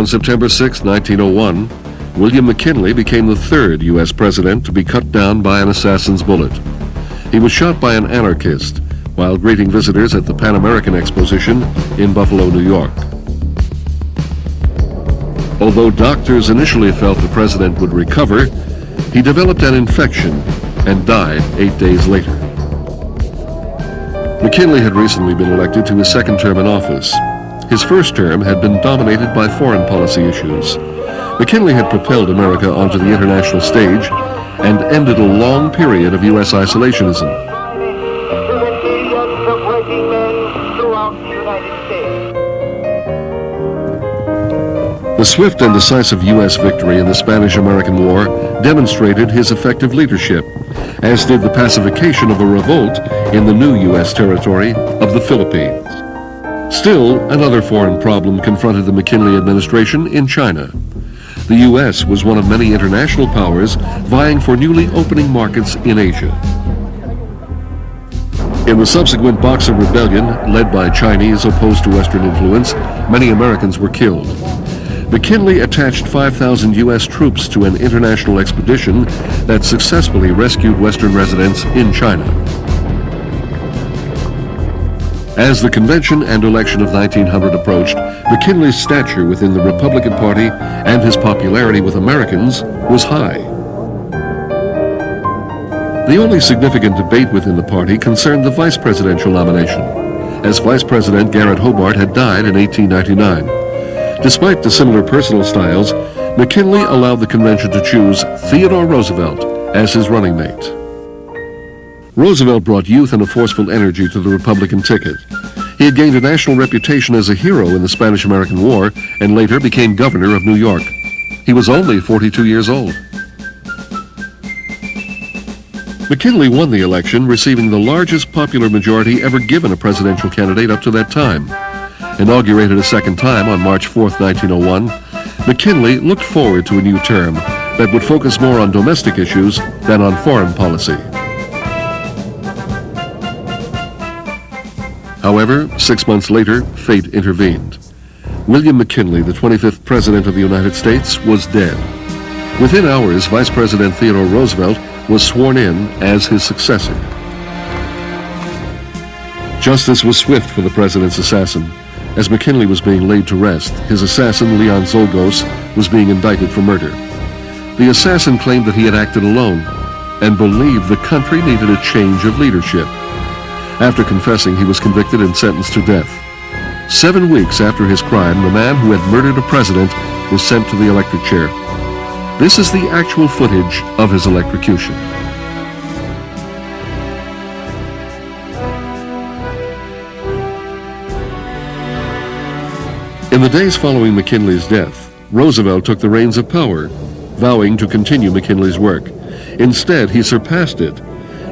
On September 6, 1901, William McKinley became the third U.S. president to be cut down by an assassin's bullet. He was shot by an anarchist while greeting visitors at the Pan American Exposition in Buffalo, New York. Although doctors initially felt the president would recover, he developed an infection and died 8 days later. McKinley had recently been elected to his second term in office. His first term had been dominated by foreign policy issues. McKinley had propelled America onto the international stage and ended a long period of U.S. isolationism. The swift and decisive U.S. victory in the Spanish-American War demonstrated his effective leadership, as did the pacification of a revolt in the new U.S. territory of the Philippines. Still, another foreign problem confronted the McKinley administration in China. The U.S. was one of many international powers vying for newly opening markets in Asia. In the subsequent Boxer Rebellion, led by Chinese opposed to Western influence, many Americans were killed. McKinley attached 5,000 U.S. troops to an international expedition that successfully rescued Western residents in China. As the convention and election of 1900 approached, McKinley's stature within the Republican Party and his popularity with Americans was high. The only significant debate within the party concerned the vice presidential nomination, as Vice President Garrett Hobart had died in 1899. Despite the similar personal styles, McKinley allowed the convention to choose Theodore Roosevelt as his running mate. Roosevelt brought youth and a forceful energy to the Republican ticket. He had gained a national reputation as a hero in the Spanish-American War and later became governor of New York. He was only 42 years old. McKinley won the election, receiving the largest popular majority ever given a presidential candidate up to that time. Inaugurated a second time on March 4, 1901, McKinley looked forward to a new term that would focus more on domestic issues than on foreign policy. However, 6 months later, fate intervened. William McKinley, the 25th President of the United States, was dead. Within hours, Vice President Theodore Roosevelt was sworn in as his successor. Justice was swift for the president's assassin. As McKinley was being laid to rest, his assassin, Leon Czolgosz, was being indicted for murder. The assassin claimed that he had acted alone and believed the country needed a change of leadership. After confessing, he was convicted and sentenced to death. 7 weeks after his crime, the man who had murdered a president was sent to the electric chair. This is the actual footage of his electrocution. In the days following McKinley's death, Roosevelt took the reins of power, vowing to continue McKinley's work. Instead, he surpassed it.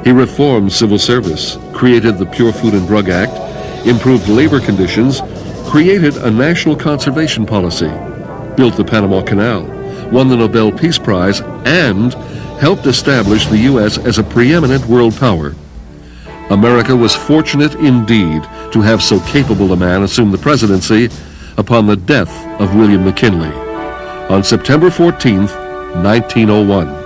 He reformed civil service, created the Pure Food and Drug Act, improved labor conditions, created a national conservation policy, built the Panama Canal, won the Nobel Peace Prize, and helped establish the U.S. as a preeminent world power. America was fortunate indeed to have so capable a man assume the presidency upon the death of William McKinley on September 14, 1901.